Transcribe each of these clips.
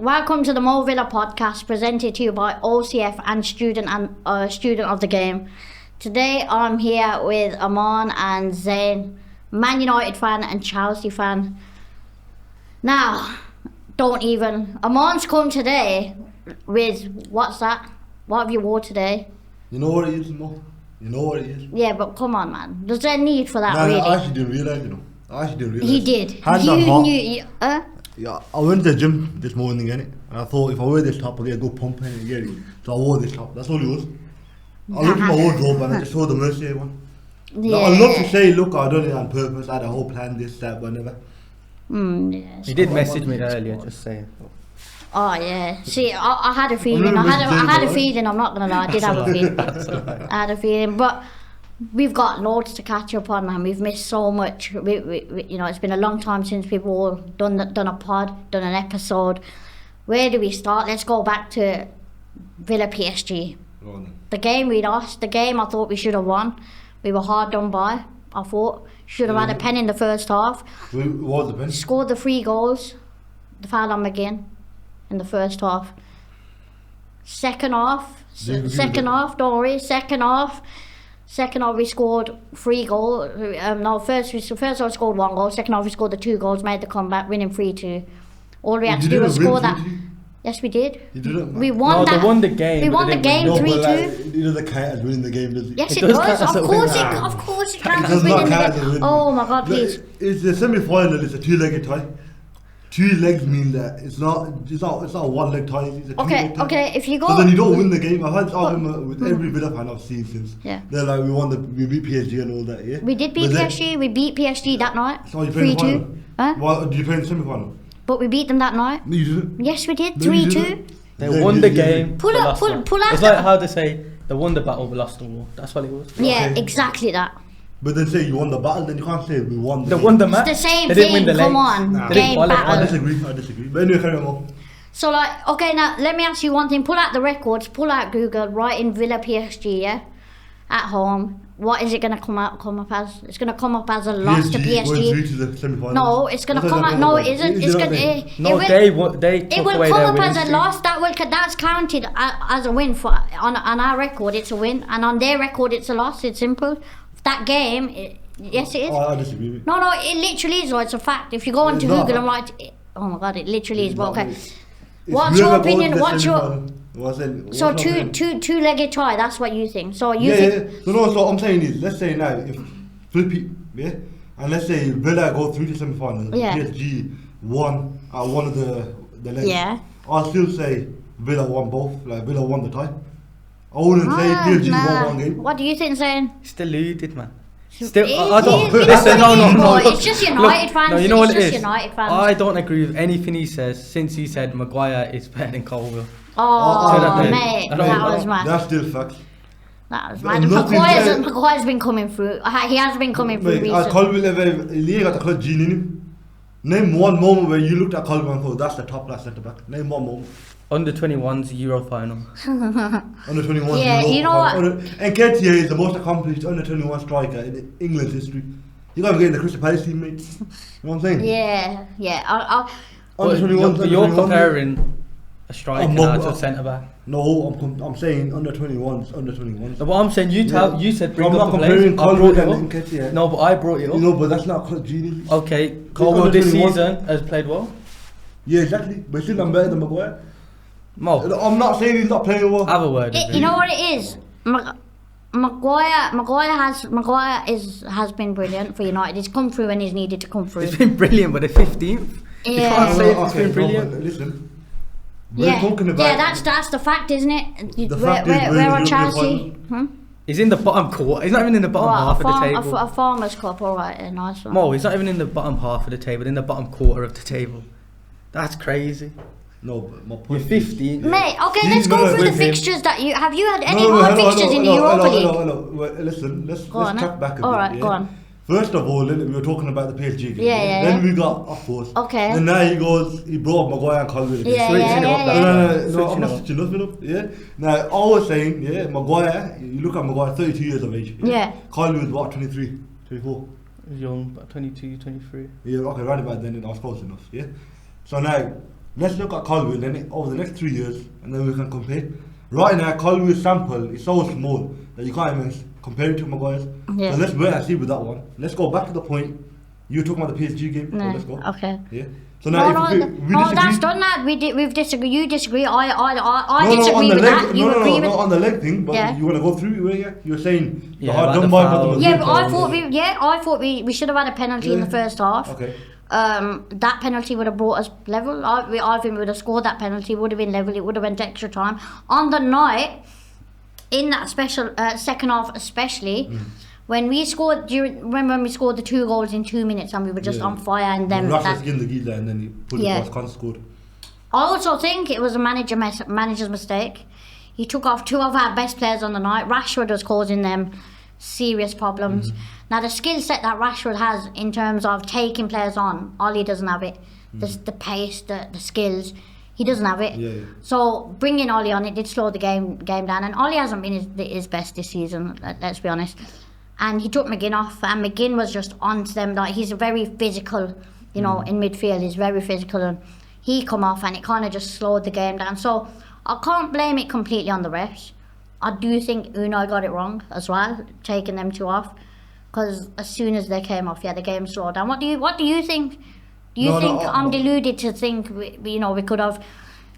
Welcome to the Mo Villa podcast, presented to you by OCF and student of the game. Today I'm here with Aman and Zain, Man United fan and Chelsea fan. Now, Aman's come today with, what's that? What have you wore today? You know what it is, Mo? You know what it is? Yeah, but come on, man. There's no need for that, No, really. I actually didn't realise, I actually didn't realise. He did. Hands You on heart. knew. Yeah, I went to the gym this morning, innit? And I thought if I wear this top, I'll get a good pump in it, get it? So I wore this top. That's all it was. I looked at my wardrobe and I just saw the Mercier one. Yeah. Like, I'd love to say, look, I done it on purpose, I had a whole plan, this, that, but never. Yes. He did message me earlier, just saying. Oh yeah. See, I had a feeling. I had a feeling. I'm not gonna lie. I did have a feeling. I had a feeling, but we've got loads to catch up on, man. We've missed so much. We you know, it's been a long time since we've all done a pod, done an episode. Where do we start? Let's go back to Villa PSG. The game we lost. The game I thought we should have won. We were hard done by. I thought should have had a pen in the first half. What was the pen? Scored the 3 goals. The foul on McGinn in the first half. Second half, don't worry. Second half we scored 3 goals. First half we scored 1 goal. Second half we scored the 2 goals, made the comeback, winning 3-2. All we had to do was score that. Yes, we did. You didn't. We won that. They won the game. We won the game 3-2. It doesn't count as winning the game, does it? Yes, it does does. count as a Of course it counts It as does not winning count the as game. winning. Oh my God, please. It's the semi-final. It's a 2-legged tie. 2 legs mean that it's not a 1-leg tie. It's a 2-leg tie. Okay. If you go, So then you don't win the game. I've had this argument with every Villa fan I've seen since. Yeah. They're like, we beat PSG and all that. Yeah. we did beat PSG. We beat PSG that night. So you played in the 3-2. final. Huh? Why did you play in the semi-final? But we beat them that night. No, you didn't. Yes, we did. No, you 3-2. didn't. They Yeah, won you the did. game. Pull they up- lost pull- one. pull out It's the- like how they say they won the battle, we lost the war. That's what it was. Yeah, Okay. exactly that. But then say you won the battle, then you can't say we won the They game. won the match. It's the same They didn't win thing. the Come legs. on, Nah. They didn't game qualify. I battle. disagree. But anyway, carry on. So okay, now let me ask you one thing. Pull out the records. Pull out Google. Write in Villa PSG. Yeah, at home. What is it gonna come up as? It's gonna come up as a loss to Went PSG. through to the semi-final. No, it's gonna come out. No, it isn't. It's gonna. No, they It took will away come their up winning as a streak. loss. That's counted as a win for on our record. It's a win, and on their record, it's a loss. It's simple. That game, yes, it is. I disagree with you. No, it literally is. Though. It's a fact. If you go onto It's not. Google and write, oh my God, it literally is. But okay, It's what's your whoever goes opinion? to the What's your semi-final. What's so my opinion? two-legged tie? That's what you think. So you Yeah. think So no, so I'm saying is, let's say now if Philippi, yeah, and let's say Villa go through the semi-final, Yeah. PSG won at one of the legs. Yeah. I'll still say Villa won both. Like Villa won the tie. I wouldn't say PSG won one game. What do you think, Zayn? It's deluded, man. It Still, I don't. is, you know Listen, what it no. is, boy. It's just United fans. No, you know what It's it just is. United fans. I don't agree with anything he says since he said Maguire is better than Colville. Oh, that mate, I that don't- was mad. That's still facts. That was There's mad. nothing there. Maguire's been coming through. He has been coming through Mate, as recently. Colville ever league at the club gene in him. Name one moment where you looked at Colville and thought that's the top class centre back. Name one moment. Under 21's Euro final. Under 21. Yeah, you know what? And Nketiah is the most accomplished under 21 striker in England's history. You gotta get in the Crystal Palace team, mate. You know what I'm saying? Yeah. I'll Under But 21. you're under 21. comparing a striker now to a centre back. No, I'm saying under 21's under 21's. No, but I'm saying you said bring I'm up not the players. comparing I brought Colville it and up. Nketiah. No, but I brought it up. You know, but that's not club genie. Okay, Colville under this 21. season has played well. Yeah, exactly. But still, I'm better than Maguire. Mo, I'm not saying he's not playing well. have a word. with you him. know what it is? Maguire has been brilliant for United. He's come through when he's needed to come through. It's been brilliant, but the 15th. You Yeah. can't say it's Okay, been brilliant. but listen. We're Yeah, talking about. yeah, that's the fact, isn't it? The fact is Where we're are in the Chelsea? He's in the bottom quarter. He's not even in the bottom half of the table. A Farmers Cup, alright, a nice one. Mo, he's not even in the bottom half of the table. In the bottom quarter of the table. That's crazy. No, but my You're point. 15. Mate, okay, These let's go guys through the with him. fixtures that you have. You had any No, hard hello, fixtures in the hello, Europa hello, League? hello. Well, listen, let's on, track back a bit. Alright, yeah? go on. First of all, we were talking about the PSG game. Yeah. Then we got, of course. Okay. Then now he brought up Maguire and Colville. Yeah, Switching yeah, it up, yeah, that yeah. man. No, I'm Switching not up. switching nothing up. Yeah. Now, I was saying, yeah, Maguire. You look at Maguire, 32 years of age. Yeah. Colville was what, 23, 24. Young, about 22, 23. Yeah, okay, right about then, I was close enough. Yeah. So now, let's look at Colwill then over the next 3 years, and then we can compare. Right now, Colwill's sample is so small that you can't even compare it to Maguire's. Yeah. So let's wait and see with that one. Let's go back to the point. You were talking about the PSG game. So No. let's go. Okay. Yeah. So now, No, if we no, disagree. that's done that. We've disagreed. You disagree. I No, disagree on the with leg, that. You agree with no, on the leg thing, but Yeah. you want to go through it, yeah? You're saying the Yeah, hard about done the by, foul. but the Yeah, good but I foul, thought yeah. I thought we should have had a penalty in the first half. Okay. That penalty would have brought us level. I think we would have scored that penalty. Would have been level. It would have went extra time. On the night, in that special second half, especially. When we scored when we scored the 2 goals in 2 minutes and we were just Yeah. on fire, and then Rashford skinned the geezer and then he put Yeah. it across, Con scored. I also think it was a manager's mistake. He took off 2 of our best players on the night. Rashford was causing them serious problems. Now the skill set that Rashford has in terms of taking players on, Ollie doesn't have it. The pace, the skills, he doesn't have it. Yeah. So bringing Ollie on, it did slow the game down. And Ollie hasn't been his best this season. Let's be honest. And he took McGinn off, and McGinn was just on to them. Like, he's a very physical, in midfield. He's very physical, and he come off, and it kind of just slowed the game down. So I can't blame it completely on the refs. I do think Unai got it wrong as well, taking them 2 off, because as soon as they came off, the game slowed down. What do you think? Do you think I'm deluded to think we could have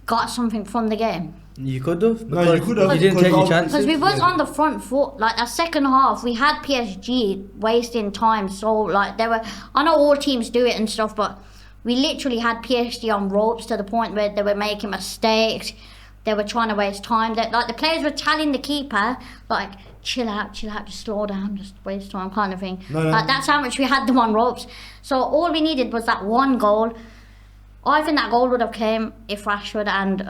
got something from the game? You could have. No, you could have. You didn't take your because chances. Because we was Yeah. on the front foot, like that second half, we had PSG wasting time. So like I know all teams do it and stuff, but we literally had PSG on ropes to the point where they were making mistakes. They were trying to waste time. Like the players were telling the keeper, like, chill out, just slow down, just waste time, kind of thing. No. Like that's how much we had them on ropes. So all we needed was that one goal. I think that goal would have came if Rashford and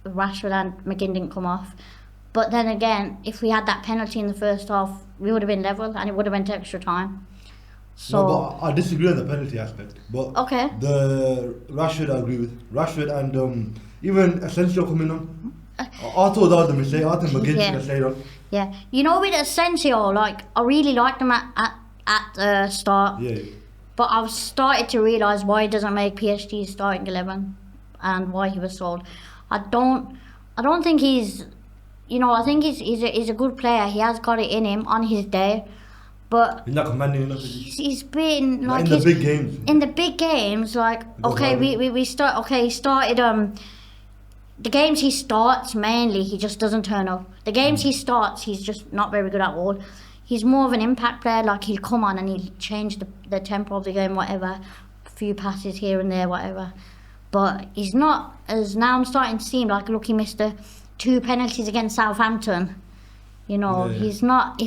McGinn didn't come off. But then again, if we had that penalty in the first half, we would have been level and it would have went to extra time. So No, but I disagree on the penalty aspect. But okay. the Rashford I agree with. Rashford and even Asensio coming on. I thought that was a mistake. I think McGinn should have stayed on. Yeah, with Asensio, like I really liked him at the start, Yeah. but I've started to realise why he doesn't make PSG's starting 11 and why he was sold. I don't think he's, I think he's a good player. He has got it in him on his day, but He's not commanding enough. Is he? he's been Like like in the big games. in the big games, like okay, he started the games he starts mainly, he just doesn't turn up. The games he starts, he's just not very good at all. He's more of an impact player, like he'll come on and he'll change the tempo of the game, whatever, a few passes here and there, whatever. But he's not, as now I'm starting to see him, like look, he missed the 2 penalties against Southampton. Yeah. He's not,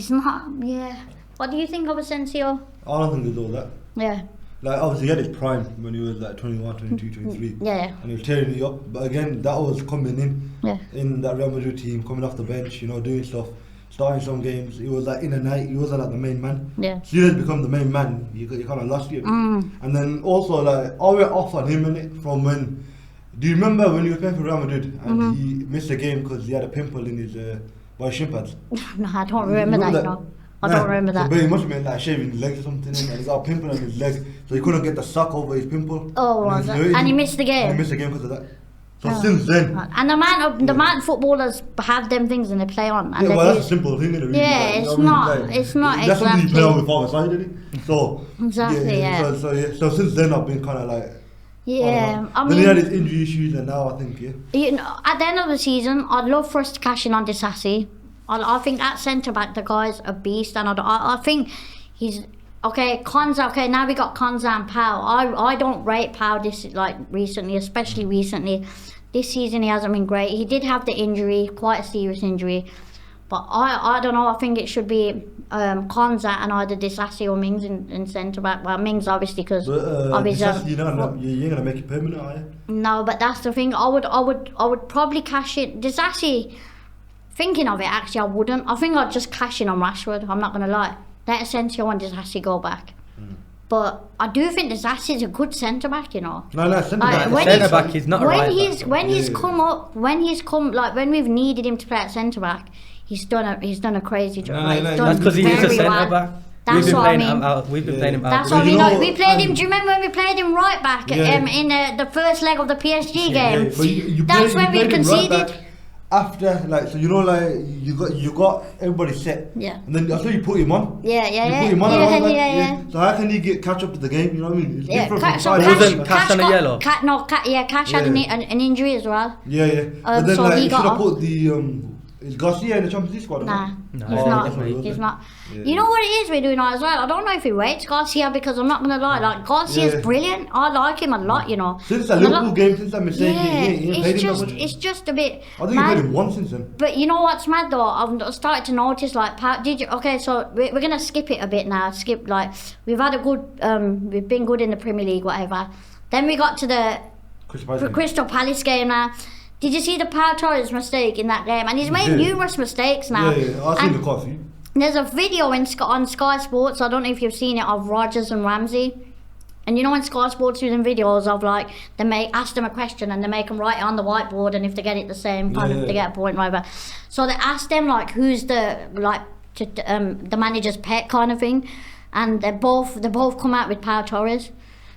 yeah. What do you think of Asensio? I don't think it's all that. Yeah. Like obviously he had his prime when he was like 21, 22, 23. Yeah. And he was tearing it up. But again, that was coming in that Real Madrid team, coming off the bench, doing stuff, starting some games. He was like in and out, he wasn't like the main man. Yeah. As soon as he become the main man, you kind of lost it. And then also like, I went off on him innit, from when, do you remember when he was playing for Real Madrid and he missed a game because he had a pimple in his by his shin pads? No, I don't remember that, no. I don't remember that. So, but he must have been like shaving his legs or something, and he got a pimple on his leg, so he couldn't get the sock over his pimple. Oh, was it? And he missed the game? And he missed the game because of that. So since then, And the amount of footballers have them things and they play on. And yeah, they well, do- that's a simple thing. Really, Yeah, like, it's you know not- what I mean? it's not That's something you play on exactly- with father side, didn't it? So Exactly, yeah. So since then, I've been kind of like. Yeah, I then he had mean, his injury issues, and now I think at the end of the season, I'd love for us to cash in on Disassi. I think at centre back, the guy's a beast, and I think he's okay. Konza, okay. Now we got Konza and Pau. I don't rate Pau recently, especially recently. This season he hasn't been great. He did have the injury, quite a serious injury, but I don't know. I think it should be Konza and either Disassi or Mings in centre back. Well, Mings obviously because of his. you ain't gonna make it permanent, are you? No, but that's the thing. I would probably cash it. Disassi. Thinking of it, actually, I wouldn't. I think I'd just cash in on Rashford. I'm not gonna lie. Let Asensio and Disassi go back. But I do think Disassi is a good centre back. No, centre back. when Centre back, he's not a when right he's back. when he's Yeah. come up, when we've needed him to play at centre back, he's done a crazy job. No, Like, no, he's no, done That's because he is a very centre well. back. That's been what I playing mean. him out. We've been Yeah. playing him out. That's Well, what you we know. know, We played him. Do you remember when we played him right back Yeah. in the first leg of the PSG Yeah, game? but you That's when we played him right conceded. back after, like, so you know, like you got everybody set. Yeah. And then after you put him on. Yeah, You put him on yeah, and all yeah, that, yeah. So how can he catch up to the game? You know what I mean? It's Yeah, different Cash, from so five Cash- years Wasn't ago. Cash on a got- yellow? Cash had Yeah. an injury as well. Yeah, yeah. But then so like he you should got have off. put the is Garcia in the Champions League squad? or Nah, No, he's oh, not. definitely. He's not. Yeah. You know what it is we're doing now as well? I don't know if he rates Garcia because I'm not gonna lie. Like Garcia's Yeah. brilliant. I like him a lot. You know. Since that And a Liverpool lot- game, since that mistake, Yeah, he ain't played it's him just that much. it's just a bit. I think he mad. played him once since then. But you know what's mad though? I've started to notice like, did you? Okay, so we're gonna skip it a bit now. Skip like we've had a good, we've been good in the Premier League, whatever. Then we got to the Crystal Palace game now. Did you see the Pau Torres mistake in that game? And he's made Yeah. numerous mistakes now. Yeah, I've seen And the coffee. there's a video on Sky Sports. I don't know if you've seen it of Rodgers and Ramsey. And you know when Sky Sports doing videos of like they ask them a question and they make them write it on the whiteboard, and if they get it the same kind Yeah. of they get a point, whatever. So they asked them like who's the the manager's pet kind of thing, and they both come out with Pau Torres,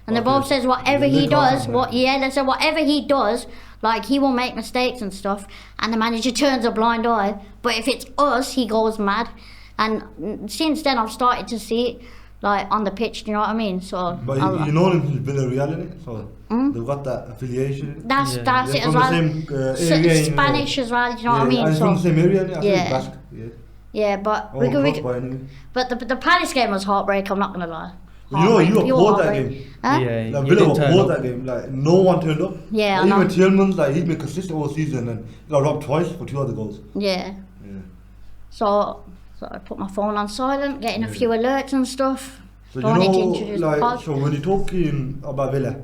and they Okay. both says whatever They he look like does, that, they said whatever he does, like he will make mistakes and stuff, and the manager turns a blind eye. But if it's us, he goes mad, and since then I've started to see it. Like on the pitch, do you know what I mean? So But you know him, he's been a reality, so they've got that affiliation. that's Yeah. that's They're it as from the well. same area. Spanish as well, do you know what I And mean? he's from the So same area, I think Yeah. it's Basque. Yeah. yeah, but Oh, we could, cross by anyway. but the Palace game was heartbreak. I'm not gonna lie. You know, you Heartbreak, pure abhorred that heartbreak. game. Huh? Yeah, Like you Villa didn't turn abhorred up. that game. Like no one turned up. Yeah, I Like, know. even Tillman's like he's been consistent all season and he got robbed twice for 2 other goals. Yeah. Yeah. So I put my phone on silent, getting a few alerts and stuff. So Don't you need to know, introduce the like, pod. so when you're talking about Villa,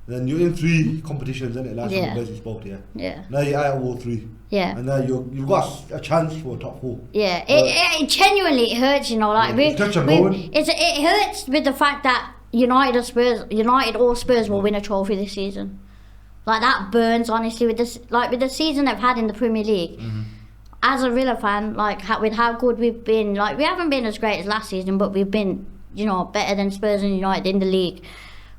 then you're in 3 competitions, isn't it? Last Yeah. time we basically spoke, yeah. Yeah. Now you're out of all 3. Yeah. And now you've got a chance for top 4. Yeah, it genuinely hurts, you know. Like Yeah, it's touch and go, it hurts with the fact that United or Spurs will win a trophy this season. Like that burns honestly with the season they've had in the Premier League. As a Villa fan, like with how good we've been, like we haven't been as great as last season, but we've been, you know, better than Spurs and United in the league.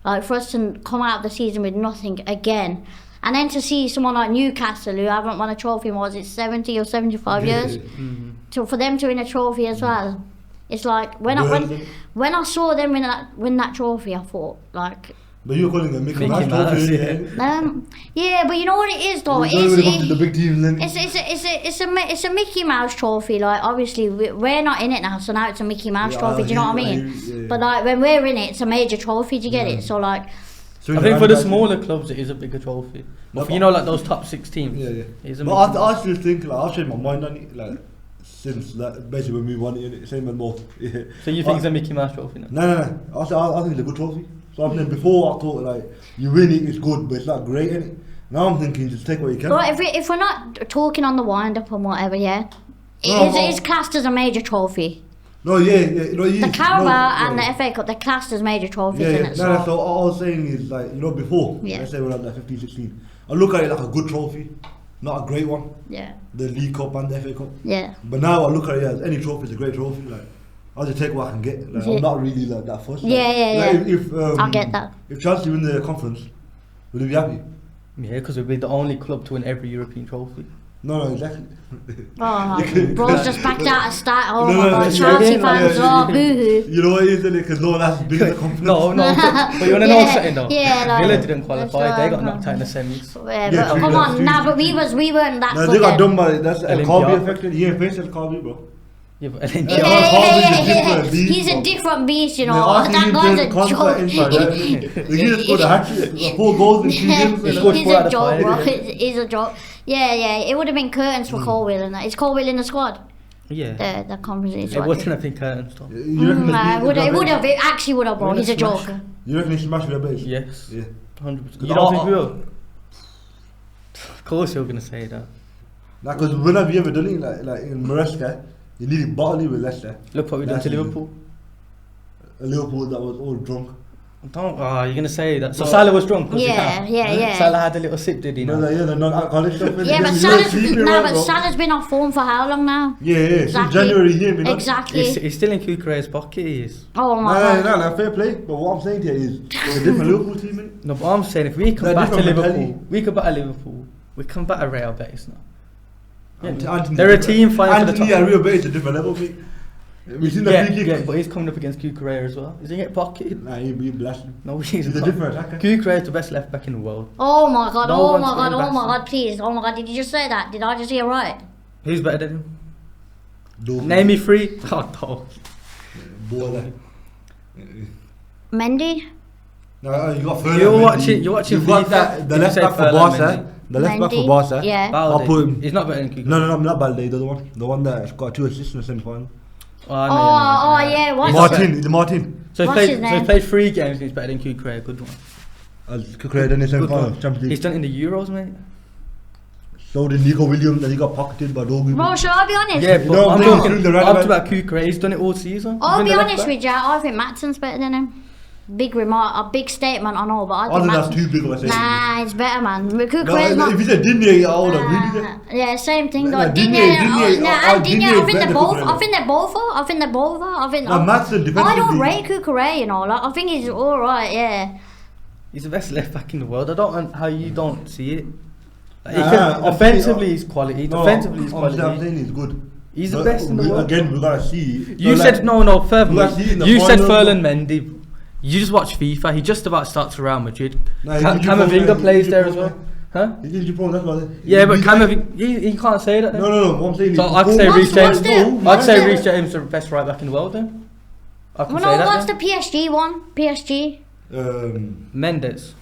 Like for us to come out of the season with nothing again. And then to see someone like Newcastle who haven't won a trophy in, was it 70 or 75 years? So for them to win a trophy as well, it's like when I saw them win that trophy, I thought like, But you're calling them Mickey Mickey Mouse Mouse, trophy, yeah. yeah, but you know what it is though. It's when it comes to the big teams, then. It's a Mickey Mouse trophy. Like obviously we're not in it now, so now it's a Mickey Mouse Yeah, trophy. Do you know what I mean? yeah. But like when we're in it, it's a major trophy. Do you get it? So like, So I it's think for around the that- smaller clubs it is a bigger trophy. But No, for, you know, like those top 6 teams, Yeah, yeah. it is a But big- I still think, like, I've changed my mind on it, like, since that, basically when we won it, innit? Same and more. Yeah. So you think it's a Mickey Mouse trophy now? No. I think it's a good trophy. So I mean, before I thought, like, you win it, it's good, but it's not great, innit? Now I'm thinking, just take what you can. but if we're not talking on the wind up and whatever, yeah, No, it's classed as a major trophy. No, yeah. No, The Carabao and the FA Cup, they're classed as major trophies, Yeah, innit? yeah. No, so all I was saying is, like, you know, before, Yeah. let's say when I was like 15, 16, I look at it like a good trophy, not a great one. Yeah, The League Cup and the FA Cup. yeah. But now I look at it as any trophy is a great trophy. Like, I'll just take what I can get. Like, Yeah. I'm not really like that fussed. Yeah, like, yeah, like, yeah. If I get that. If Chelsea win the conference, will you be happy? Yeah, because we'll be the only club to win every European trophy. No, exactly. Oh, You could- bro's just backed out of start. Oh No, my no, god, no, Chelsea yeah, fans, yeah, oh boo-hoo. You know what it is, innit? Because no one has been in the conference. No, but you want to know Yeah, something though? yeah, like- Villa didn't qualify, that's they got right. knocked out in the semis. Yeah, Yeah, but true, come that's on, true, nah, true, but we weren't that No, good they got then. done by that's El Kabi Olympia. affected. He ain't faced El Kabi, bro. Yeah, but then Yeah, Yeah, yeah, Carl's yeah, a different yeah. beast, He's a bro. different beast, you know. Man, I That think guy's he a plays constant inside, joke. right? The kid scored a hat-trick, 4 goals in 2 games. He scored He's 4 out a of joke, 5. bro. He's a joke. Yeah. It would have been curtains for Colwill and that. Is Colwill in the squad? Yeah, The conference is it right wasn't there. a big curtain stop. You reckon Nah, they beat it would Real have. It actually would have, bro. We're He's a gonna smash. joker. You reckon he smashed their base? Yes, Yeah. 100%. Cause You don't I- think we will? Of course you're going to say that. Like, because when have you ever done it? Like in Maresca, you needed bodily with Leicester. Look what we done to Last season. Liverpool. A Liverpool that was all drunk. Don't. Oh, you're gonna say that. So Salah was drunk. Was he Yeah, not? yeah. Salah had a little sip, did he? No, No. yeah, the non-alcoholic stuff. Yeah, but Salah's been off form for how long now? Yeah, since Exactly. January, he ain't been on. Exactly. He's still in Kukureya's pocket. He is. Oh my god. No, fair play. But what I'm saying to you is, we're a different Liverpool team, innit? No, but I'm saying if we come They're back to different Liverpool, mentality. we could batter Liverpool. We can batter Real Betis now. Anthony- They're a team fighting for the Anthony top. and Real Betis a different level, mate. We've seen the Yeah, free kick. yeah, but he's coming up against Kukureya as well. Is he get pocketed? Nah, he blasted him. No, he's He's a not. different attacker. Kukureya's the best left back in the world. Oh my god, No oh one's my god, going oh my back. god, please. Oh my god, did you just say that? Did I just hear right? Who's better than him? Dope. Name me three. Oh, no. Baller. Mendy? No, you got Ferland. You're Mendy. watching You've got FIFA. that, the You left say back for Ferland, Barca. Mendy. The left back for Mendy, Barca. yeah. I'll put him. Balde. He's not better than Kukureya. No, not Balde, the other one. The one that's got 2 assists in the semi-final. Oh, Oh, yeah, what's Martin, is it Martin? So What's his he name? played 3 games and he's better than Kukureya. Good one. Kukureya done in the Good semi-final, one. Champions He's League. done it in the Euros, mate. So did Nico Williams, and he got pocketed by Dogu. Bro, shall I be honest? Yeah, You but know, I'm Blake talking threw the right I'm back. talking about Kukureya. He's done it all season. I'll He's be been the honest left back. with you, I think Matson's better than him. Big remark, a big statement, I know, but I I think think that's Matson. too big of a statement. Nah, it's better, man. No, Kukureya's not. if you said Digne, I would agree with you. Yeah, same thing though. No, Digne, Digne, nah, I Digne, Digne I is think they're better both. than I think they're both. I think they're both. I think. No, Maatsen I don't defensively- rate Kukureya, you know. Like I think he's all right. Yeah. He's the best left back in the world. I don't know how you don't see it. Like, he Nah, can, I'm offensively, saying- he's quality. No, Defensively, he's I'm quality. saying he's good. He's the But best in the world. Again, we gotta see. You So, said like, no. Furthermore, Let's see in the you said final- Ferland Mendy. You just watch FIFA. He just about starts for Real Madrid. Nah, he's injury Camavinga prone, plays he's there injury as well. prone. Huh? He's injury prone, that's about it. Yeah, but He's- Camavinga, he can't say that. Then. No, what I'm saying So is. I'd say What's- Reece James. what's the- I'd say what's Reece the- James is the best right back in the world. Then I can Well, say no, that. what's the then. PSG one? PSG. Mendes.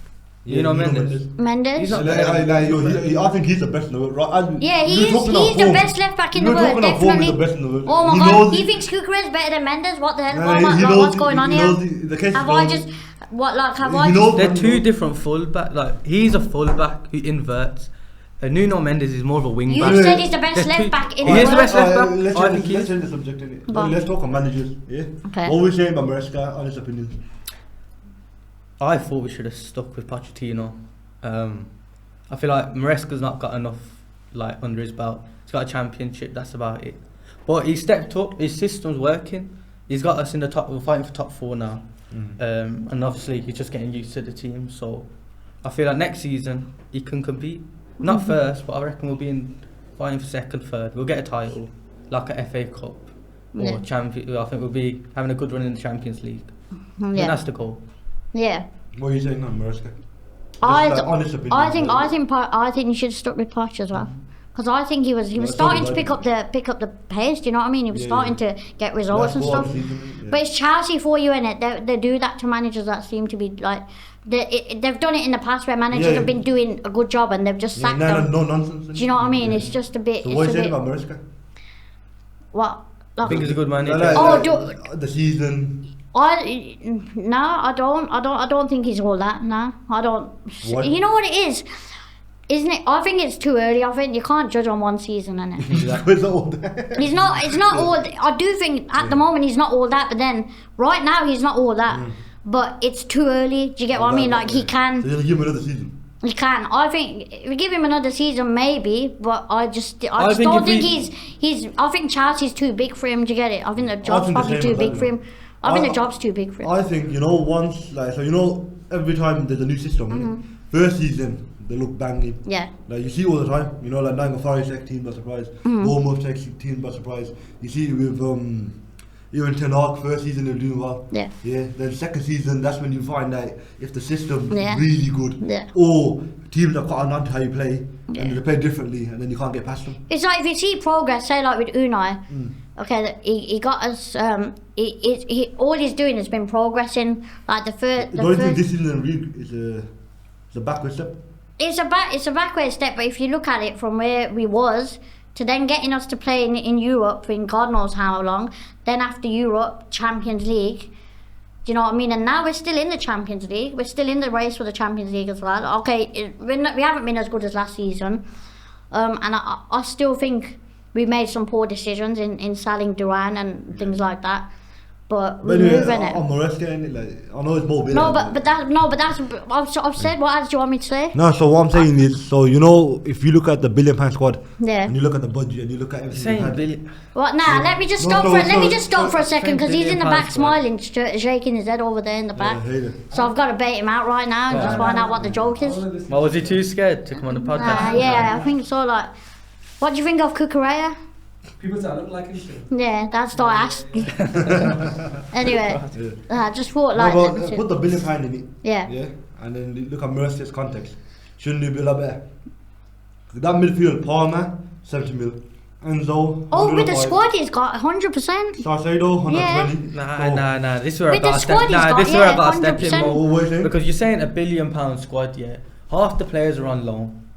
Yeah, You know Nuno Mendes. Mendes. He's not- I think he's the best in the world. Yeah, We were he's talking about the form. best left back in We the were world, talking about form, he's definitely. the best in the world. Oh my He god, knows he it. thinks Kukureya's better than Mendes. What the hell? Nah, What am I- he like, knows what's it, going he on knows here? it. The case Have is I known. just what like have He I knows- just? They're two different fullback. Like he's a fullback who inverts. Nuno Mendes is more of a wing You back. said he's the best There's left two- back in He the is the world. best left back. Let's I think he let's is. change the subject. Innit? Go on. Let's talk about managers. Yeah. Okay. What we saying about Maresca? Honest opinions. I thought we should have stuck with Pochettino. I feel like Maresca's not got enough like under his belt. He's got a championship. That's about it. But he stepped up. His system's working. He's got us in the top. We're fighting for top 4 now. And obviously he's just getting used to the team. So I feel like next season he can compete. Not first, but I reckon we'll be fighting for second, third. We'll get a title, like a FA Cup or Yeah. champion. I think we'll be having a good run in the Champions League. And Yeah. that's the goal. Yeah. What are you saying on Maresca? I Just th- like honest opinion. I think you should have stuck with Poch as well. Because I think he was Well, starting it's to only pick up the pace. Do you know what I mean? He was Yeah, starting yeah. to get results and stuff. But it's Chelsea for you, innit? They do that to managers that seem to be like they've done it in the past where managers Yeah. have been doing a good job and they've just sacked them. no nonsense. Do you know what I mean? Yeah. It's just a bit. So It's what are a you saying bit. about Maresca? What? I think he's a good manager. The season. I don't think he's all that. No, I don't. What? You know what it is, isn't it? I think it's too early. I think you can't judge on one season, innit? With all that. He's not. It's not all. I do think at the moment he's not all that, but then right now he's not all that. But it's too early. Do you get what I mean? Like he So can. you're gonna give him another season. He can. I think if we give him another season, maybe. But I just think don't if think we- he's. I think Chelsea's too big for him. Do you get it? I think the job's think the probably same too as big that, for him. I think the I- job's too big for him. I think once every time there's a new system. innit? First season they look banging. Yeah. Like you see all the time, like Nottingham Forest take team by surprise, Bournemouth take team by surprise. You see it with even Ten Hag first season they're doing well. Yeah. Yeah. Then second season that's when you find out if the system Yeah. is really good. Yeah. Or teams have got an on to how you play Yeah. and they play differently and then you can't get past them. It's like if you see progress, say like with Unai, okay, he got us. He all he's doing has been progressing. Like the first, The only thing this season really is a backward step. it's a backward step. But if you look at it from where we was to then getting us to play in Europe in God knows how long, then after Europe Champions League. Do you know what I mean? And now we're still in the Champions League. We're still in the race for the Champions League as well. Okay, we haven't been as good as last season, and I still think we made some poor decisions in selling Duran and things like that. but But we're anyway, moving it. on Maresca, innit, like, I know it's more No, bitter. but that's. I've said. What else do you want me to say? No, so what I'm saying is, so you know, if you look at the £1 billion squad, Yeah. and you look at the budget, and you look at everything, Saying we had, billion. What? Nah. Let me just No, stop no, for. Let me no, just stop for a second because he's in the £10 back billion smiling, shaking his head over there in the yeah, I back. hate it. So I've got to bait him out right now and just find out what the joke is. Well, was he too scared to come on the podcast? Yeah, I think so. Like, what do you think of Kukurea? People say I look like him too. Yeah, that's what I asked. Anyway, I just thought No, like. but put the £1 billion in it, Yeah. yeah, and then look at Maresca's context. Shouldn't it be a lot better? That midfield, Palmer, 70 mil. Enzo, Oh, with the 105. squad he's got 100%. Salcedo, 120. Nah. This is where I With the got to squad step. he's Nah, got, this is where I yeah, got to step in 100%. more. What are you saying? Because you're saying £1 billion squad, yeah. Half the players are on loan.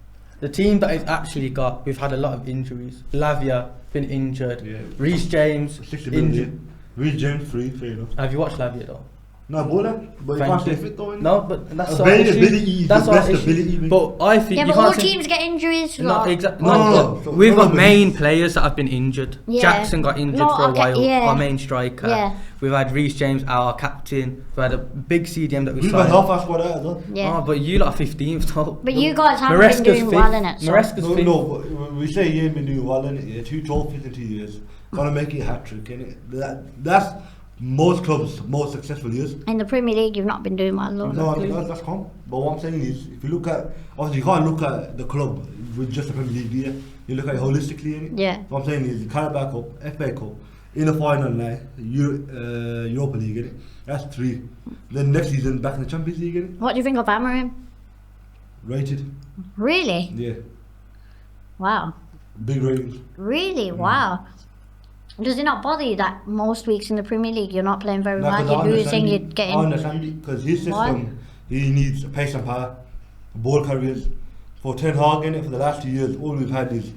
The team that it's actually got, we've had a lot of injuries. Lavia been injured. Yeah. Reece James 60 injured. million. Reece James, fair enough. Have you watched Lavia though? No, bowler, but you Thank can't stay you. fit though, innit? No, but that's our Availability issue. is That's the our best issue. ability, mate. But I think Yeah, you but all can't say. teams get injuries. No, like- exactly. No, No, no, we've got no, main players that have been injured. Yeah. Jackson got injured No, for a okay, while. yeah. Our main striker. Yeah. We've had Reece James, our captain. We've had a big CDM that we We've got signed. half our squad out as well. Yeah. Oh, but you lot are 15th though. But you guys haven't been doing well in it. So. Maresca's No, fifth. no, but we say you ain't been doing well in it. Yeah, 2 trophies in 2 years. Gonna make it a hat trick, innit? That's most clubs' most successful years. In the Premier League, you've not been doing well. Though. No, that's calm. But what I'm saying is, if you look at, obviously you can't look at the club with just the Premier League year. You look at it holistically, innit? Yeah. What I'm saying is, the Carabao Cup, FA Cup, in the final now, Europa League, innit? That's 3. Then next season, back in the Champions League, innit? What do you think of Amorim? Rated. Really? Yeah. Wow. Big ratings. Really? Wow. Does it not bother you that most weeks in the Premier League you're not playing very No, well? 'cause You're I losing. understand You're it. I getting. understand it, because his Why? system, he needs pace and power, ball carriers. For Ten Hag in it, for the last 2 years, all we've had is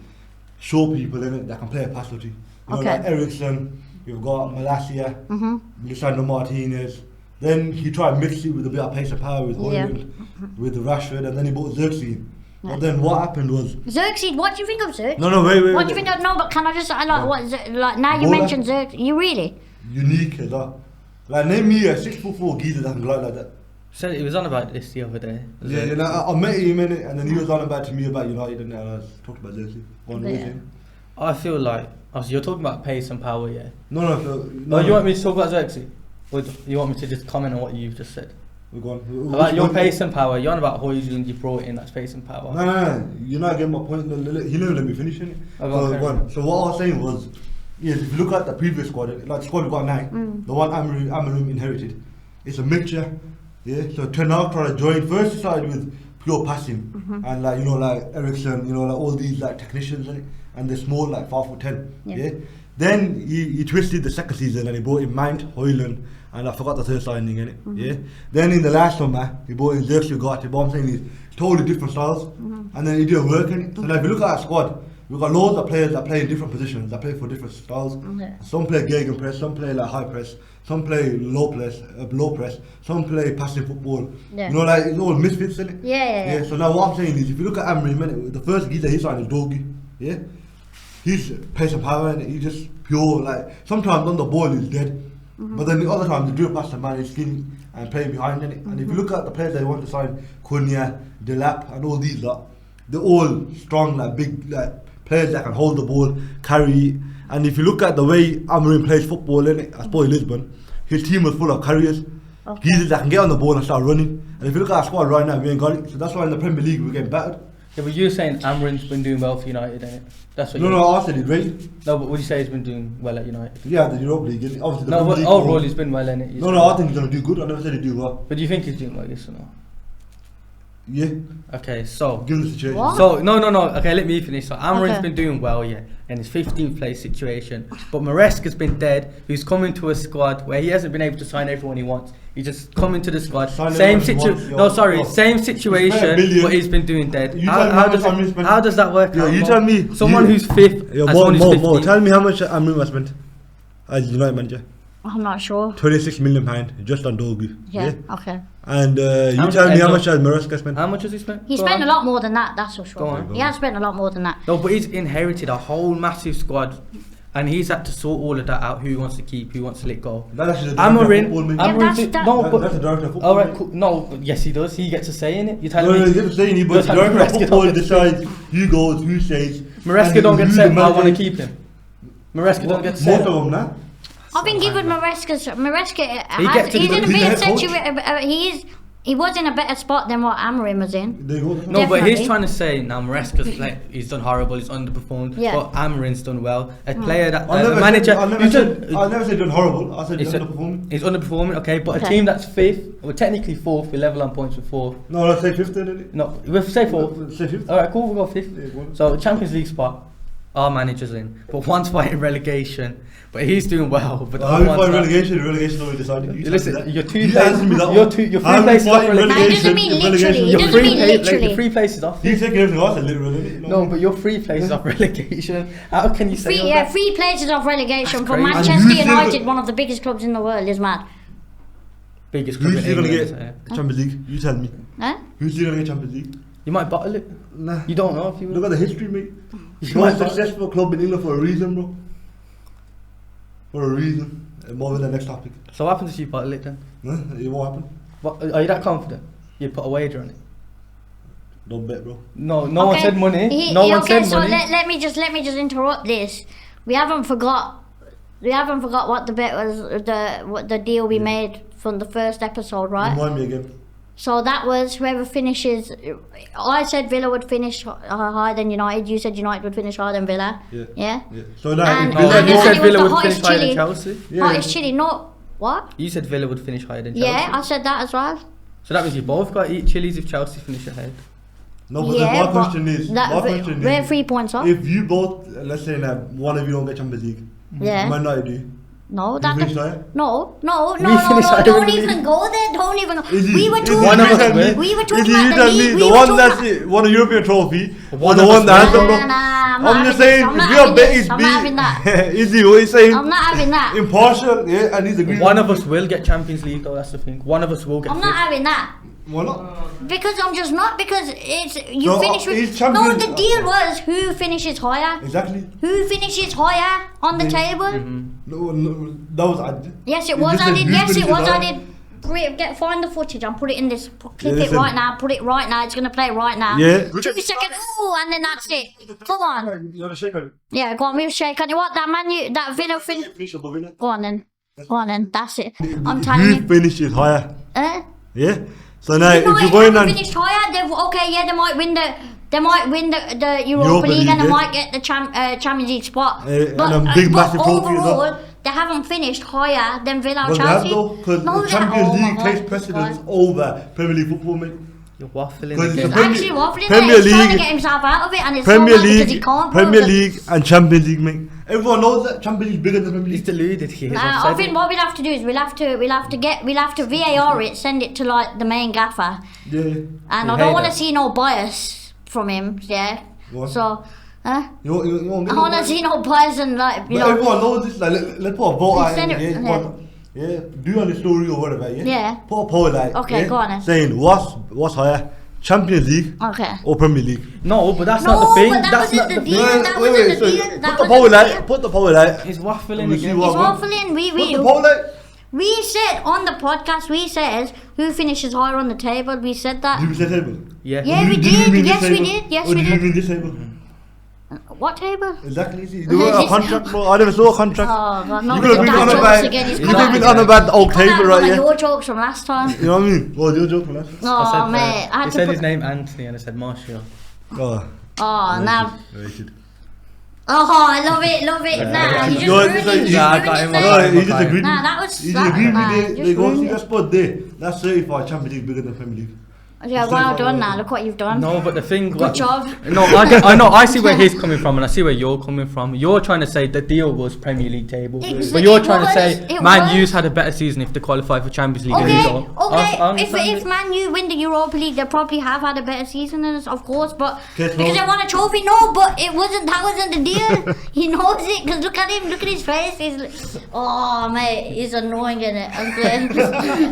show people in it that can play a pass or two. You know, Okay. like Ericsson, you've got Malacia, Mhm. Lisandro Martinez. Then he tried to mix it with a bit of pace and power with Yeah. Højlund, with Rashford, and then he bought Xerxes. Yeah. But then what happened was, Xerxes, what do you think of Xerxes? no, wait. What do you think of? No, but can I just like Yeah. what? Like now you Bowler? mentioned Xerxes. You really? Unique as well. Like, name me a 6'4" geezer that can glide like that. Said he was on about this the other day. Yeah, you know, I met him in it, and then he was on about to me about United, and I was talking about Xerxes. One Yeah. reason. I feel like, obviously you're talking about pace and power, yeah. No, so, Oh, you want me to talk about Xerxes? Or you want me to just comment on what you've just said? We're going. About your pace and power. You're on about Højlund, you brought in that's pace and power. No. You're not getting my point. He never let me finish it. Oh, go on, carry on. So what I was saying was, yes, if you look at the previous squad, like the squad we got now, the one Amorim inherited, it's a mixture. Yeah. So Ten Hag tried to join. First, he started with pure passing, and like, you know, like Ericsson, you know, like all these like technicians, and they're small, like 5'10". Yeah. Yeah. Then he twisted the second season and he brought in Mount, Højlund, and I forgot the third signing in it. Yeah. Then in the last summer he brought in Xerxes Ugarte. But I'm saying is totally different styles, and then he didn't work in it. So like, if you look at our squad, we've got loads of players that play in different positions, that play for different styles. Yeah. Some play gegenpress, some play like high press, some play low press, some play passing football. Yeah. You know, like it's all misfits in it. Yeah. So now what I'm saying is, if you look at Amorim, innit, the first geezer he signed is Dogi. Yeah. He's pace and power, and he's just pure. Like, sometimes on the ball he's dead, but then the other times the drill past the man is skinny and playing behind in it. And if you look at the players they want to sign, Cunha, Delap, and all these lot, they're all strong, like big, like players that can hold the ball, carry it. And if you look at the way Amorim plays football in it, I suppose Lisbon, his team was full of carriers. Okay. Geezers that can get on the ball and start running. And if you look at our squad right now, we ain't got it. So that's why in the Premier League we're getting battered. Yeah, but you're saying Amorim's been doing well for United, innit? That's what No, I said he's ready. No, but would you say he's been doing well at United? Yeah, the Europa League. Obviously, the No, Premier but League overall won. he's been well, innit? No, I think he's gonna do good. I never said he'd do well. But do you think he's doing well, yes or no? Yeah, Okay, so. given the situation. What? So, no. Okay, let me finish. So, Amorim's Okay. been doing well, yeah, in his 15th place situation. But Maresca's been dead. He's come into a squad where he hasn't been able to sign everyone he wants. He's just come into the squad. Sign Same everyone he wants, situation. yo. No, sorry, Yo. same He's situation, spent $1 billion. but he's been doing dead. You tell me how much Amorim spent. How does that work Yo, out? you Mo? tell me. Someone You- who's fifth. Yo, and someone who's more. 15th. Tell me how much Amorim has spent as United manager. I'm not sure. £26 million just on Dogu. Yeah. Okay. And you much tell me how Enzo? much has Maresca spent? How much has he spent? He Go spent on. a lot more than that. That's for Go sure. on. He has spent a lot more than that. No, but he's inherited a whole massive squad. and he's had to sort all of that out. Who he wants to keep, who he wants to let go. That's actually the director of football, Amorim, mate. Yeah, Amorim did, no, That's but the director of football. alright, mate. cool. No, but yes, he does. He gets a say in it. You're telling No, me no, you're saying, but You're the telling me director of Maresca football don't get to say. decides who goes, who stays. Maresca and don't get who said. the I want to manager- keep him. Maresca don't get Most said. of them, nah. I've been giving Maresca. He He's gets to in the- a he's the better head coach. situation. He was in a better spot than what Amorim was in. There you go. No, but he's Definitely. trying to say now Maresca's like he's done horrible, he's underperformed. Yeah. But Amorim's done well. A player that I the never manager. said, I never he's said, done- I never said done horrible. I said he's he's done- underperforming. He's underperforming, okay, but a Okay. team that's fifth, well technically fourth, we're level on points with fourth. No, let's say fifth then, innit? No, we'll say fourth. Say fifth. Alright, cool, we'll go fifth. Yeah, go on. So Champions League spot, our manager's in, but one's fighting relegation, but he's doing well. But the How other you one's fight not. relegation? Relegation already decided. You Listen, tell me that. your two You places- answer me that your one. two- your How three you places fight off relegation. Nah, it doesn't mean in literally. relegation? It Your doesn't free, mean like, literally. the free places off. You taking everything else literal, innit? No, but your free places off relegation. How can you say all that? Three places of relegation That's for crazy. Manchester And who's still United, go- one of the biggest clubs in the world, is mad. Biggest club Who's in still gonna England. get Champions League? You tell me. Huh? Who's still gonna get Champions League? You might bottle it. Nah. You don't know if you Look will. at the history, mate. You Most might bottle it. successful club in England for a reason, bro. For a reason. More than the next topic. So what happens if you bottle it then? Huh? It won't happen. What, are you that confident? You'd put a wager on it? Don't bet, bro. No, no one Okay. said money. He- No one okay, said so money. let me just interrupt this. We haven't forgot what the bet was, what the deal we made from the first episode, right? Remind me again. So that was whoever finishes. I said Villa would finish higher than United. You said United would finish higher than Villa. Yeah. Yeah. Yeah. So now, And- if No, Villa and you go- it said was Villa the would hottest finish higher than chili. Chelsea. Yeah. Hottest chili, no. What? You said Villa would finish higher than Chelsea. Yeah, I said that as well. So that means you both got to eat chilies if Chelsea finish ahead. No, but Yeah, my but question is, we're 3 points off. if you both, let's say that one of you don't get Champions League, Yeah. Man United do. No, You that finish higher? no, finished higher don't than the even league. go there. Don't even. Is We he- were is talking he- One of about us the will. we were Is talking he- you about the tell me league. the We were one talking that's about. it, won a European trophy, or One the of one us that has will. them, bro? I'm not I'm having just this, saying, I'm if not your having bet this, is I'm not having that. is he what he's saying? I'm not having that. Impartial, yeah, and he's agreeing. One of us will get Champions League though, that's the thing. One of us will get I'm not fifth. having that. Why not? Because I'm just not. Because it's you So, finish with. he's No, champion- the deal was who finishes higher. Exactly. Who finishes higher on the Yeah. table? No, that was added. Yes, it You was just said added. who Yes, it finishes was higher. added. Find the footage and put it in this. Clip Yeah, it listen. right now. Put it right now. It's gonna play right now. Yeah. 2 seconds. Ooh, and then that's it. Come on. You want to shake on it? Yeah, go on. We'll shake on it. What that man? That Villa fin. Finish above it. Go on then. Go on then. That's it. I'm telling Who you. finishes higher? Eh? Yeah. So now, You know, if you're if going they on, finished higher, okay, yeah, they might win the Europa Europa League, and they League, might get the Champions League spot. and a big massive trophy as well. overall, they haven't finished higher than Villa or well, they have Chelsea. though, because No, the they- Champions oh my League God, takes oh my precedence God. over Premier League football, mate. You're waffling Because again. it's He's actually waffling Premier there. He's trying to League- get himself out of it, and it's Premier so bad because he League, can't. Premier bro. League, and Champions League, mate. Everyone knows that Champions League bigger than Premier He's League. deluded here. I think what we'll have to do is we'll have to VAR it, send it to like the main gaffer, Yeah. and I You don't hate want to that. see no bias from him. Yeah. What? So, huh? You won't I get want to it. see no bias and like But you know. everyone knows this. Like, let's put a vote out. Send Yeah, it- yeah, yeah. yeah. Do on the story or whatever. Yeah. Yeah. Put a poll like. Okay, yeah, go on then. Saying what's higher, Champions League Okay. or Premier League? No, but that's No, not the thing. but that That's wasn't not the the deal. thing. That wasn't the so deal. Put That the wasn't poll the out. deal. Put the poll out. He's waffling We'll see again. what- It's waffling. Put the poll out. We said on the podcast. We said who finishes higher on the table. We said that. Did we say table? Yeah. Yeah, Did we did did. mean this Yes, we table? did. Yes, Or we did you did. mean this table? What table? Exactly. See, there was a contract, bro. I never saw a contract. Oh God, no! You could have been on jokes about. again. He's You could come have been out- on about the old come out table, with right? one of Yeah. your jokes from last time. You know what I mean? What was your joke, man? Oh I said, mate, I he had said to his put. name Anthony and I said Marshall. Oh. Oh now. Rated. Oh, I love it. Nah, you just Yo, ruined so it. you- Nah, I got him. Nah, No, he just agreed. that was. He just agreed nah, with just me. They go ruined see it. that spot there. That's certified Champions League bigger than Premier League. Yeah, well done. Now look what you've done. No, but the thing. Good job. No, I know. I see where he's coming from, and I see where you're coming from. You're trying to say the deal was Premier League table, but you're trying to say Man U's had a better season if they qualify for Champions League. and Okay, you don't. I okay. understand If it. Man U win the Europa League, they probably have had a better season than us, of course. But Okay, so- because they won a trophy, no. But it wasn't. That wasn't the deal. He knows it. Because look at him. Look at his face. He's like, oh mate, he's annoying in it.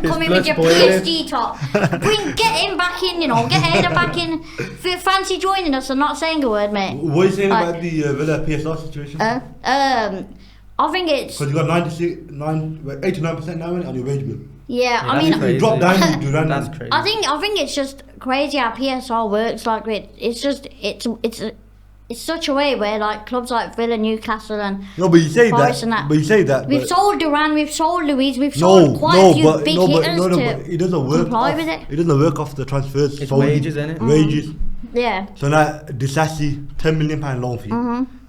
Coming with blood's your boiling. PSG top. Get him. him back in, you know. Get Hayden back in. Fancy joining us and not saying a word, mate. What are you saying about the Villa PSR situation? I think it's... Because you got 89% now on your wage bill. Yeah, I that's mean... crazy. You drop down, you do random. That's crazy. I think it's just crazy how PSR works. Like it's such a way where like clubs like Villa, Newcastle, and No, but you say Forest that. and that. But you say that. we've but sold Duran, we've sold Louise, we've sold quite a few big hitters but to it doesn't work. comply Off, with it. It doesn't work off the transfers. It's solely. wages, innit? Wages. Yeah. So now Disassi, £10 million loan fee,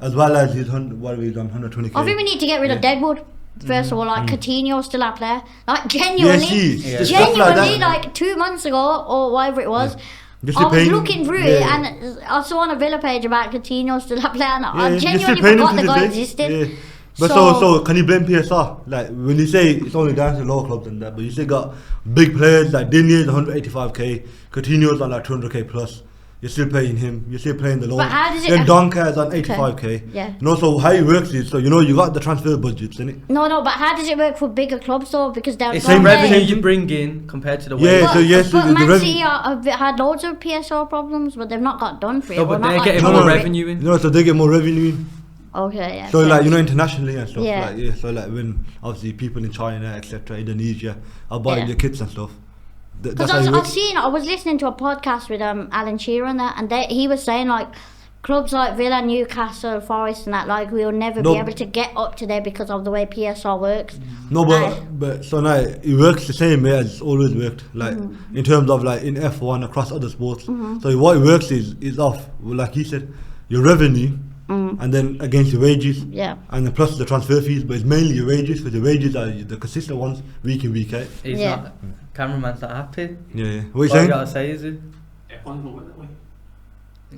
as well as his what have we done, 120k. I think we need to get rid of Deadwood. First of all, like Coutinho still our player. Like genuinely, Yes, he is. Yeah. Just stuff genuinely, that. like 2 months ago or whatever it was. Just I was paying- looking through it yeah. and I saw on a Villa page about Coutinho still a player, and Yeah, I just genuinely paying him forgot to the this guy day. existed. Yeah. But so can you blame PSR? Like when you say it's only down to lower clubs and that, but you still got big players like Dinier's 185k, Coutinho's on like 200k plus. You're still paying him. You're still paying the loan. But how does it- Then Donker's on 85k. Yeah. And also how it works is so you got the transfer budgets in it. No, but how does it work for bigger clubs though? Because they're It's not the Same revenue there. you bring in compared to the Yeah, wages. so yes, but the Man rev- City have had loads of PSR problems, but they've not got done for it. No, or but not, they're like, getting done more for it. revenue in. So they get more revenue in. Okay, yeah. So fair. like internationally and stuff. Yeah. So like when obviously people in China, etc., Indonesia are buying Yeah. their kits and stuff. That's Because how it works. I was listening to a podcast with Alan Shearer and that, and he was saying like clubs like Villa, Newcastle, Forest, and that like we'll never No. be able to get up to there because of the way PSR works. No, Aye. but so now it works the same way as it's always worked. Like Mm-hmm. in terms of like in F1 across other sports. So what it works is off, well, like you said, your revenue, and then against your wages, Mm-hmm. Yeah. and then plus the transfer fees. But it's mainly your wages because the wages are the consistent ones week in week out. He's Yeah. not. Cameraman's not happy. Yeah. What are you All you saying? gotta say is it. F1 don't work that way.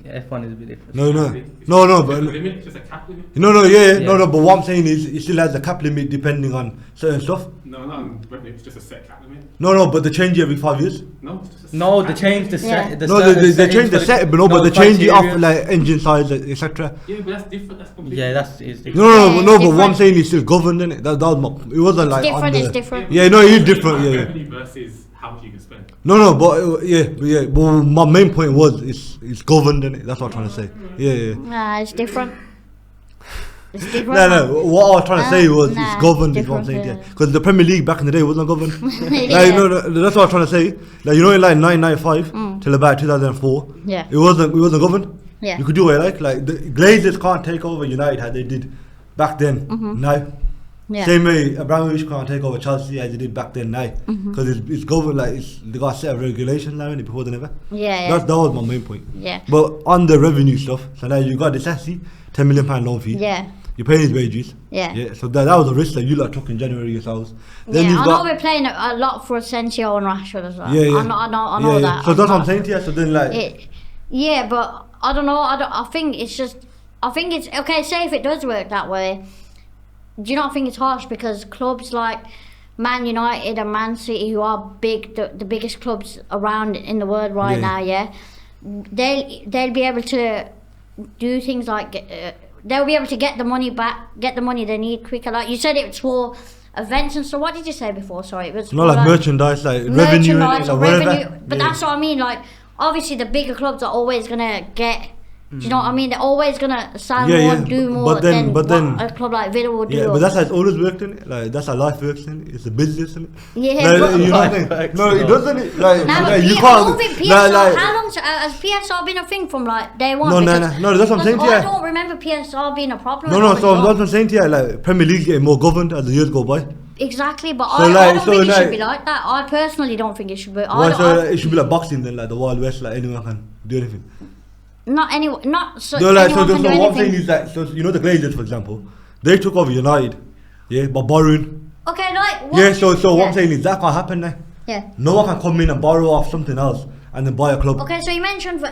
Yeah, F1 is a bit different. No, no, It's no, just but a limit, it's just a cap limit. no, Yeah. no. But what I'm saying is, it still has a cap limit depending on certain stuff. No, not on revenue, it's just a set cap limit. No, but they change it every 5 years. No, it's just a No, set they cap changed the limit. Yeah. set. The No, certain they settings change the for set, but no, but they change it criteria. off like engine size, etc. Yeah, but that's different, that's completely Yeah, that's is different. No, Yeah, but it's what I'm different. saying is still governed, innit? That was my, it wasn't like Different on the, is different. Yeah, no, it is different. Yeah, yeah. Revenue versus how much you can spend. No, but yeah. But my main point was it's governed, innit? That's what I'm trying to say. Yeah. Nah, it's different. It's different. No. What I was trying to say was Nah, it's governed. Is what I'm different, saying. yeah. Because the Premier League back in the day wasn't governed. Yeah. Like, no, that's what I was trying to say. Like you know, in like 1995 till about 2004, Yeah. it wasn't governed. Yeah. You could do what you like. Like the Glazers can't take over United how they did back then. Now. Mm-hmm. Yeah. Same way Abramovich can't take over Chelsea as he did back then now. Mm-hmm. Because it's governed like they got a set of regulations now innit, before they never. Yeah. That was my main point. Yeah. But on the revenue stuff, so now you got the Sassy, £10 million loan fee. Yeah. You're paying his wages. Yeah. So that was a risk that you lot took in January yourselves. Then Yeah, you've I got know we're playing a lot for Asensio and Rashford as well. Yeah. I know Yeah. that. So that's what I'm saying to you. So then like Yeah, but I don't know. I think it's okay. Say if it does work that way, do you not think it's harsh because clubs like Man United and Man City, who are big, the biggest clubs around in the world right Yeah. now, yeah, they'll be able to do things like they'll be able to get the money back, get the money they need quicker. Like you said, it's for events and so. What did you say before? Sorry, it was not for, like merchandise, like revenue, merchandise like or whatever. revenue. But that's what I mean. Like, obviously, the bigger clubs are always gonna get. Do you know what I mean? They're always gonna sell Yeah, more, yeah, do more but then- than but then- what a club like Villa would do. Yeah, but that's how it's always worked in it. Like that's how life works in it. It's a business in it. Yeah, Like, but- you know what I Life mean? works, No, it no. doesn't. It like, Now, like you I can't. don't think PSR. like- How long has PSR been a thing from like day one? No, Because- no, that's what I'm saying to because you. I don't remember PSR being a problem. No, when I was so young. that's what I'm saying to you. Like Premier League getting more governed as the years go by. Exactly, but So I like- don't so think it should like- be like that. I personally don't think it should be. Why? So it should be like boxing then, like the Wild West, like anyone can do anything. Not anyone. Not so. No, like so, anyone can so do what I'm saying anything. is that so you know the Glazers, for example, they took over United, yeah, by borrowing. Okay, like. What Yeah, so what yeah. I'm saying is that can't happen now. Yeah. No one can come in and borrow off something else and then buy a club. Okay, so you mentioned for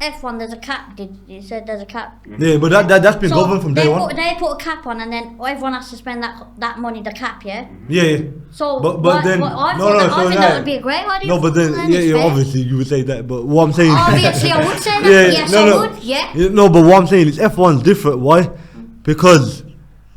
F1 there's a cap. You said there's a cap. Yeah, but that's been governed from day they one. They put a cap on, and then everyone has to spend that money, the cap, yeah. Yeah. So, But then I no, thought so that now- would be a great idea. No, but then and yeah, it's yeah, fair. obviously you would say that, but what I'm saying. Obviously, I would say that. Yeah, Yes, no, I no. would. Yeah. No, but what I'm saying is F1's different. Why? Because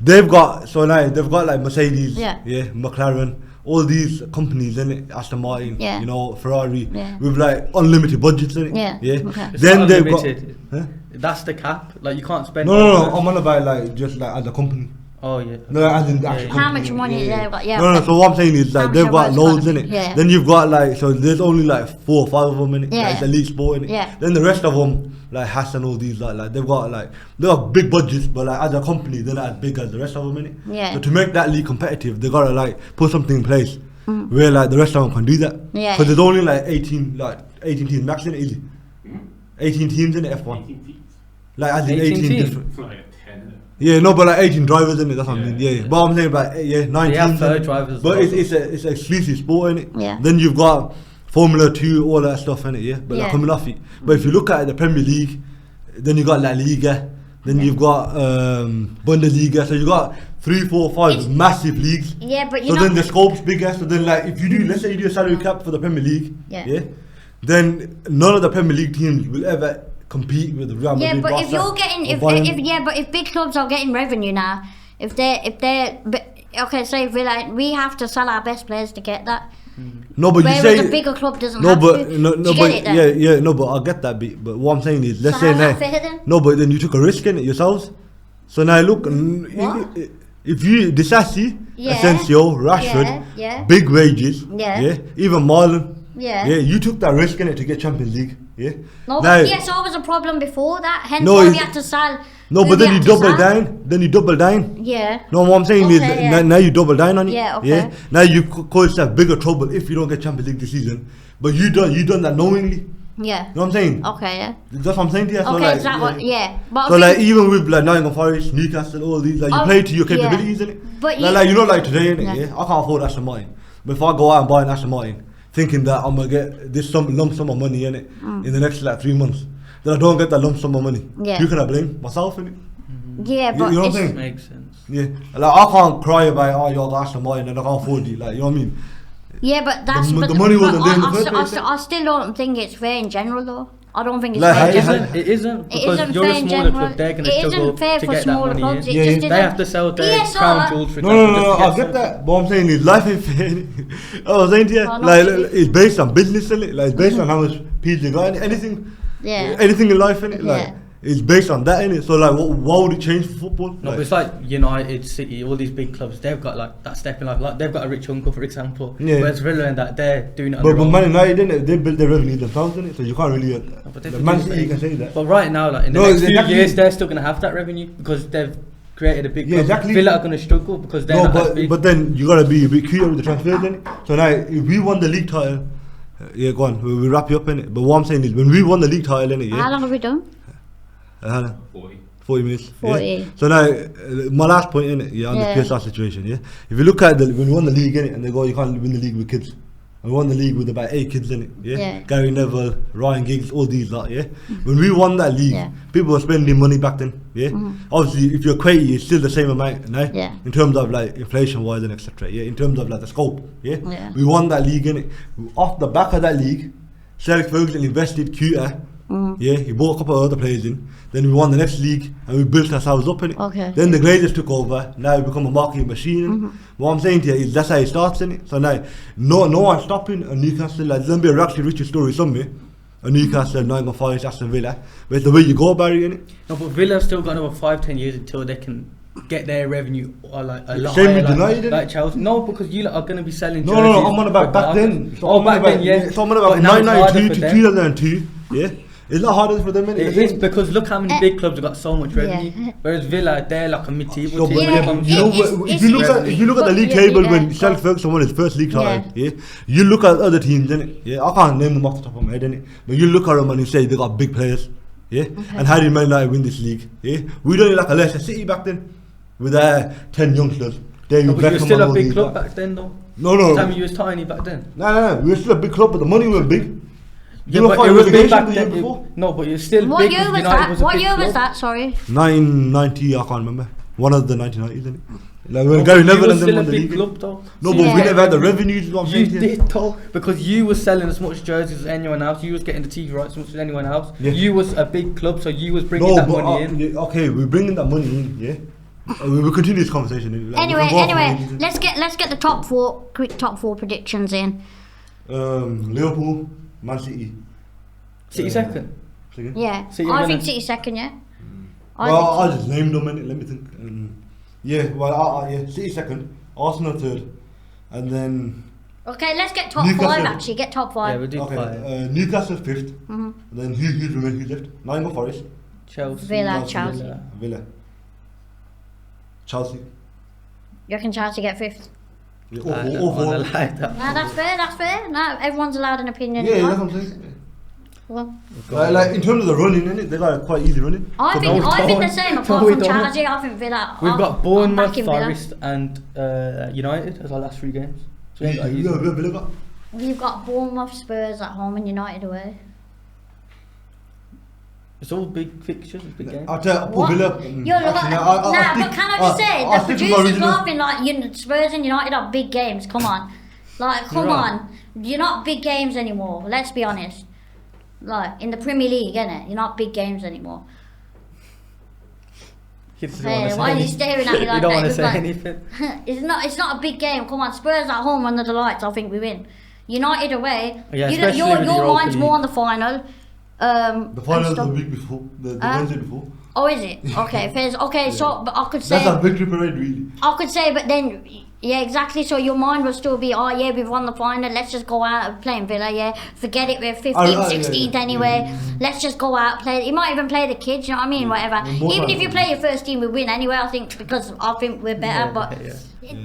they've got like Mercedes, Yeah. McLaren, all these companies in it, Aston Martin, Yeah. you know, Ferrari, Yeah. with like unlimited budgets in it. Yeah, Yeah. okay. It's Then not they've got. unlimited. Huh? That's the cap. Like you can't spend. No. I'm on about like just like as a company. Oh yeah. No, as in the actual Yeah. How company, much money they've got, yeah, No, okay. so what I'm saying is How like much they've their got worth's loads gonna in it. be, yeah. Then you've got like, so there's only like 4 or 5 of them in it. Yeah. Like, it's elite sport in it. Yeah. Then the rest of them, like Haas and all these, like they've got big budgets, but like as a company, they're not as big as the rest of them in it. Yeah. So to make that league competitive, they gotta like put something in place where like the rest of them can do that. Yeah. Because there's only like 18 teams max in it, easy. 18 teams in the F1. 18 teams. Like as in 18 18 teams? different. It's like a 10. Isn't it? Yeah, no, but like 18 drivers in it. That's what I mean. Yeah. Yeah. But I'm saying about 9 They have teams. third in it. drivers as But well. it's an exclusive sport in it. Yeah. Then you've got Formula 2, all that stuff in it. Yeah. But Yeah. like coming off it. But if you look at the Premier League, then you got La Liga. Then you've got Bundesliga. So you got 3, 4, 5 It's- massive leagues. Yeah, but So you know. then the scope's bigger. So then like if you do, let's say you do a salary cap for the Premier League. Yeah. Then none of the Premier League teams will ever compete with the Real Madrid. Yeah, but if Barca, you're getting or Bayern. but if big clubs are getting revenue now, if they're but, okay, so if we have to sell our best players to get that. No, but you Whereas say a bigger club doesn't no, have but to. no, Do no, you but get it then? yeah, no, but I get that bit. But what I'm saying is, let's So say how's now, that fair then? no, but then you took a risk in it yourselves. So now look, What? if you Disassi, Yeah. Asensio, Rashford, Yeah. big wages, Yeah. even Marlon, Yeah. you took that risk in it to get Champions League, yeah. No, Now- but PSO was a problem before that. Hence No, why we it's- had to sell. No, who but we then you had to double sell. down. Then you double down. Yeah. No, what I'm saying is Okay, yeah. now you double down on it. Yeah, okay. Now you cause yourself bigger trouble if you don't get Champions League this season. But you done that knowingly. Yeah. You know what I'm saying? Okay. Yeah. That's what I'm saying to you. So Okay. like, Is that what? Yeah. But So I like think- even with like Nottingham Forest, Newcastle, all these, like you Oh, play to your yeah. capabilities, innit? But like you know, like today, innit? Yeah. Yeah. I can't afford Aston Martin, but if I go out and buy an Aston Martin, thinking that I'm gonna get this lump sum of money in it in the next like 3 months, then I don't get that lump sum of money. Yeah. Who can I blame? Myself, innit? Yeah, You but know what I'm it's, saying? Makes sense. Yeah. Like I can't cry about you got Aston Martin and I can't afford you. Like you know what I mean? yeah, but that's The but money but wasn't there in the I first still- place, I still don't think it's fair in general though. I don't think it's Like, fair. how- in It how- general. isn't. It isn't It because isn't you're fair a in smaller general. club. They're going It to struggle isn't fair to for get that smaller money clubs. in. It Yeah, just they They isn't. have to sell their Yeah, so crown like- jewels, for No, example. no, just no, to I get get something. that. But I'm saying is life ain't fair. innit? I was saying to you, Oh, no, like it it's based on business, innit? Like it's based on how much people you got. Anything, Yeah. anything in life, innit? Like Yeah. it's based on that, innit? So like, why would it change for football? No, but it's like United, City, all these big clubs. They've got like that step in life. Like they've got a rich uncle, for example. Yeah. Whereas Villa and that they're doing it on but their own. Man United, innit? They built their revenue themselves, innit? So you can't really. But they've The Man produced City it. can say that. But right now, like in the No, next few exactly. years, they're still going to have that revenue because they've created a big Yeah, club. exactly. Villa are going to struggle because they're No, not as big. but then you gotta be a bit clear with the transfers, innit? So now, if we won the league title, yeah, go on. We'll wrap you up, innit? But what I'm saying is, when we won the league title, innit? How Yeah. long have we done? Uh, 40. 40 minutes. 40. Yeah? So now, my last point in it, on Yeah. the PSR situation, yeah. If you look at when we won the league in it, and they go, you can't win the league with kids. And we won the league with about 8 kids in it, yeah. Yeah. Gary Neville, Ryan Giggs, all these lot, yeah. When we won that league, Yeah. people were spending money back then, yeah. Obviously, if you equate it, it's still the same amount now, Yeah. in terms of like inflation wise and etc. Yeah, in terms of like the scope, yeah. Yeah. We won that league in it. Off the back of that league, Sir Alex Ferguson invested Cuta. Yeah, he bought a couple of other players in. Then we won the next league and we built ourselves up in it. Okay. Then the Glazers took over. Now we become a marketing machine. innit? What I'm saying to you is that's how it starts in it. So now, no one's stopping a Newcastle. Like, there's gonna be a Raxley Richard story somewhere. A Newcastle, Nottingham Forest, Aston Villa. But it's the way you go about it, innit? No, but Villa have still got another 5-10 years until they can get their revenue or like a lot Same higher, with like, United, like Chelsea. No, because you lot are going to be selling. No, jerseys I'm on about back then. regardless. So Oh, I'm back on about, then, yeah. So I'm on about But now it's harder 1992 for to them. 2002. Yeah, it's not harder for them. innit? It is because look how many big clubs have got so much Yeah. revenue, whereas Villa they're like a mid-table So, team. but Yeah, yeah, comes you know, to it's- if it's- you look at revenue. if you look at the But league yeah, table yeah, when go Sir Alex on. Ferguson won his first league title, Yeah. yeah, you look at other teams, innit? Yeah, I can't name them off the top of my head, innit? But you look at them and you say they got big players, yeah. And how did Man United win this league? Yeah, we done it like a Leicester City back then, with 10 youngsters. David No, but you were Beckham still and a all big these club lot. back then, though. No, Time you was tiny back then. No, we were still a big club, but the money wasn't big. Yeah, were but fighting it was big relegation back the year then. before. No, but you're still What big. year was United that? was a What big year was club. that? Sorry. 1990, I can't remember. One of the 1990s, innit? Like when No, Gary but you Neville was and them still a won the big league. club, though. No, So but you we get never had the revenue. revenues. What I'm You saying to you. did though, because you was selling as much jerseys as anyone else. You was getting the TV rights as much as anyone else. Yeah. You was a big club, so you was bringing No, that but money in. yeah, okay, we're bringing that money in, yeah. We'll continue this conversation. Like, we can go off on Anyway, it. let's get the top four predictions in. Liverpool, Man City. City second. Second? Yeah, City I winner. think City second. Yeah. Well, I'll just name them. Let me think. City second, Arsenal third, and then Okay, let's get top Newcastle. 5 actually. Get top 5. Yeah, we'll do five. Newcastle fifth. Mhm. And then who's left? Nottingham Forest, Chelsea. Villa, Chelsea. Villa, Chelsea. You reckon Chelsea get 5th? Yeah, I don't all four. wanna like that. Nah, that's fair. That's fair. Nah, everyone's allowed an opinion. Yeah, you know? that's what I'm saying. Well, Like in terms of the running, innit, they got quite easy running. I think no, the don't. same. No, Apart we from don't. Chelsea, I think Villa. We've got Bournemouth, backing Villa. Forest, and United as our last 3 games. So we ain't got easy. Villa got. We've got Bournemouth, Spurs at home, and United away. It's all big fixtures, big games. I'll tell you, What? Villa. You're actually, but can I just say, I'll the stick with my producers original. laughing like Spurs and United are big games. Come on, like come Right. on, you're not big games anymore. Let's be honest. Like in the Premier League, innit? You're not big games anymore. You don't Hey, wanna say why are you anything. staring at me like You don't that? want to It's say like- anything. It's not a big game. Come on, Spurs at home under the lights. I think we win. United away. Yeah, you know, especially with the your Europa mind's League. more on the final. The and finals stuff. the week before, the Huh? Wednesday before. Oh, is it? Okay, fair. Okay, so but I could say. That's a victory parade, really. I could say, but then, yeah, exactly. So your mind will still be, oh yeah, we've won the final. Let's just go out and play in Villa. Yeah, forget it. We're 15th, 16th anyway. Let's just go out play. You might even play the kids. You know what I mean? Whatever. More Even if time. you play your first team, we win anyway. I think because I think we're better. But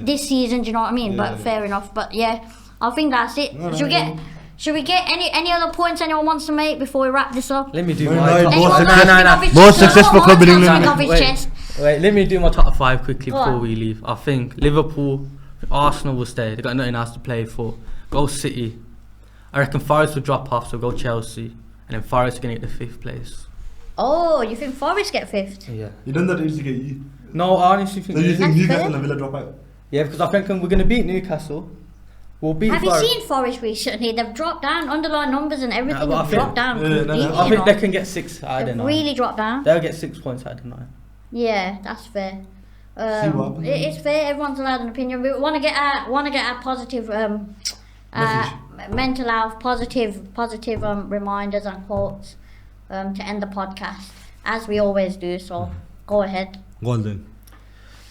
this season, do you know what I mean? Yeah. But fair enough. But yeah, I think that's it. No, should we get? no. Should we get any other points anyone wants to make before we wrap this up? Let me do Man my United, top more Anyone five. want to success- speak off his more chest? successful Anyone club in want to England. speak off his Wait. chest? Wait, let me do my top 5 quickly Go before on. we leave. I think Liverpool, Arsenal will stay. They've got nothing else to play for. Go City. I reckon Forest will drop off, so go Chelsea. And then Forest are going to get the 5th place. Oh, you think Forest get 5th? Yeah. You done that to instigate you. No, I honestly think... So you they- think That's Newcastle fair. and Villa drop out? Yeah, because I think we're going to beat Newcastle. We'll beat Have you Forest. seen Forest recently? They've dropped down, underlying numbers and everything but I have think- dropped down Yeah, no, no. completely. I you think know. they can get 6 out of They've 9. really dropped down. They'll get 6 points out of 9. Yeah, that's fair. See what happens. It's fair. Everyone's allowed an opinion. We want to get our positive mental health, positive reminders and quotes to end the podcast, as we always do. So go ahead, Go on then.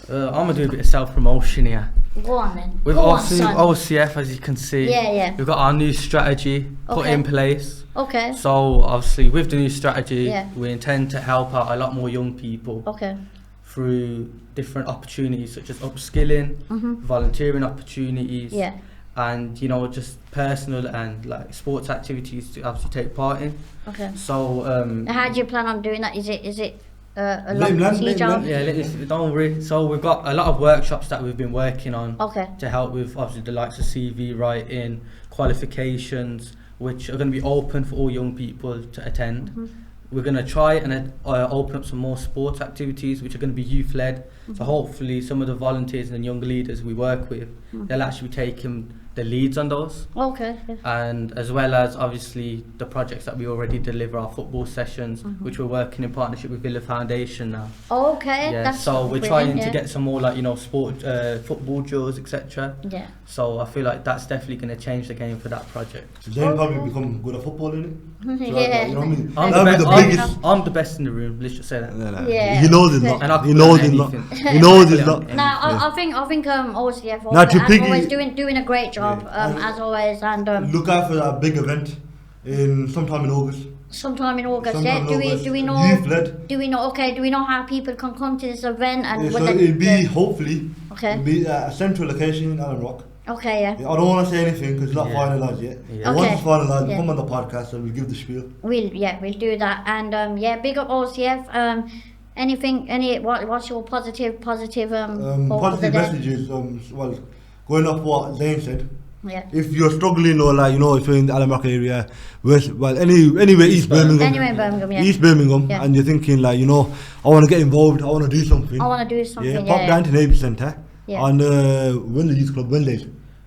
I'm going to do a bit of self-promotion here. go on then. With Go on, OCF, as you can see, Yeah. we've got our new strategy put Okay. in place. Okay. So obviously with the new strategy, Yeah. we intend to help out a lot more young people Okay. through different opportunities such as upskilling, volunteering opportunities, Yeah. and just personal and like sports activities to obviously take part in. Okay. So How do you plan on doing that? Is it a Let long him land, procedure? let him yeah, don't worry. So we've got a lot of workshops that we've been working on Okay. to help with obviously the likes of CV writing, qualifications, which are going to be open for all young people to attend. We're going to try and open up some more sports activities which are going to be youth led. So hopefully some of the volunteers and young leaders we work with, they'll actually be taking the leads on those. Okay. Yeah. And as well as obviously the projects that we already deliver, our football sessions, which we're working in partnership with Villa Foundation now. Okay. Yeah, That's so we're brilliant, trying yeah. to get some more like sport, football drills, etc. Yeah. So I feel like that's definitely going to change the game for that project. So Jane probably become good at football, innit? Yeah. You know what I mean? I'm That'll be the best. biggest. I'm the best in the room. Let's just say that. Yeah. He knows it's not. And I He can knows learn it's not. anything. He knows it's Yeah. not. No, I think OCF Now to as piggy- always doing a great job Yeah. as always, and Look out for that big event in sometime in August. sometime in August. Sometime Yeah. in August. Do we know? Youth led. Do we know? Okay. Do we know how people can come to this event and Yeah, what so the- it'll be hopefully Okay. it'll be at a central location in Allen Rock. Okay. Yeah. Yeah, I don't want to say anything because it's not Yeah. finalised yet. Yeah. Once Okay. it's finalised, Yeah. come on the podcast and we'll give the spiel. We'll do that, and big up OCF. What's your positive quote of the Positive day? messages. Going off what Zane said. Yeah. If you're struggling or if you're in the Allen Rock area, anywhere East Birmingham. Anyway, in Birmingham, yeah. East Birmingham, Yeah. and you're thinking I want to get involved, I want to do something. I want to do something. Pop down to Navy Centre Yeah. and win the youth club Wednesdays.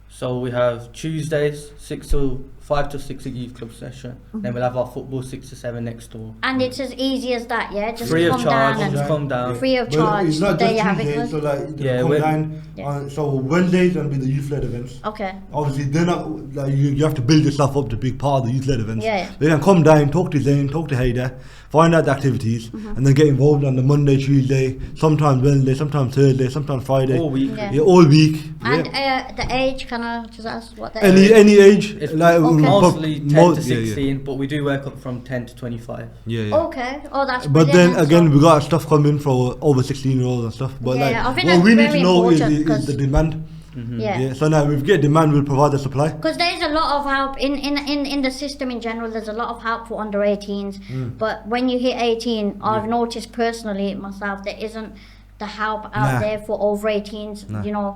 So we have Tuesdays 6 till 5 to 6 at youth club session. Then we'll have our football 6 to 7 next door. And it's as easy as that, yeah? Just Free of come charge, down just and come down. free of But charge. it's not There just you have it. Tuesdays, so like Yeah, come we're- down. Yeah. So Wednesdays gonna be the youth-led events. Okay. Obviously, they're not like you have to build yourself up to be part of the youth-led events. Yeah. They can come down, talk to Zane, talk to Hader, find out the activities, Mm-hmm. and then get involved on the Monday, Tuesday, sometimes Wednesday, sometimes Thursday, sometimes Friday. All week. Yeah. Yeah, all week. And yeah. the age, can I just ask what the Any age, It's like Okay. mostly 10 mo- to yeah, yeah. 16, but we do work up from 10 to 25. Yeah, yeah. Okay. Oh, that's But then brilliant. again, So- we got stuff coming for over 16-year-olds and stuff. But Yeah, I like, think what that's we need very to know important is 'cause- the demand. yeah. Yeah. So now, if we get demand, we'll provide the supply. Because there's a lot of help in the system in general. There's a lot of help for under 18s, but when you hit 18, I've noticed personally myself there isn't the help out Nah. there for over 18s. Nah. You know,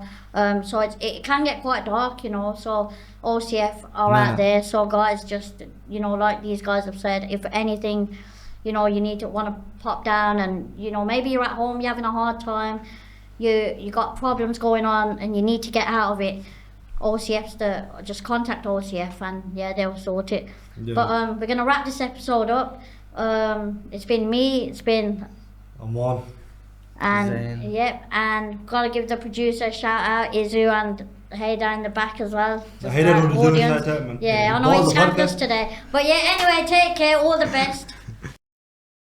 so it can get quite dark. You know, so OCF are Nah. out there. So guys, just like these guys have said, if anything, you need to want to pop down and maybe you're at home, you're having a hard time. You got problems going on and you need to get out of it. OCF's just contact OCF and they'll sort it. Yeah. But we're gonna wrap this episode up. It's been me, it's been I'm on. and Zain. yep, and gotta give the producer a shout out, Izu and Hader in the back as well. Just Hader our don't deserve a audience. shout out, man. Yeah, I know Part of he's the helped podcast. us today. But yeah, anyway, take care, all the best.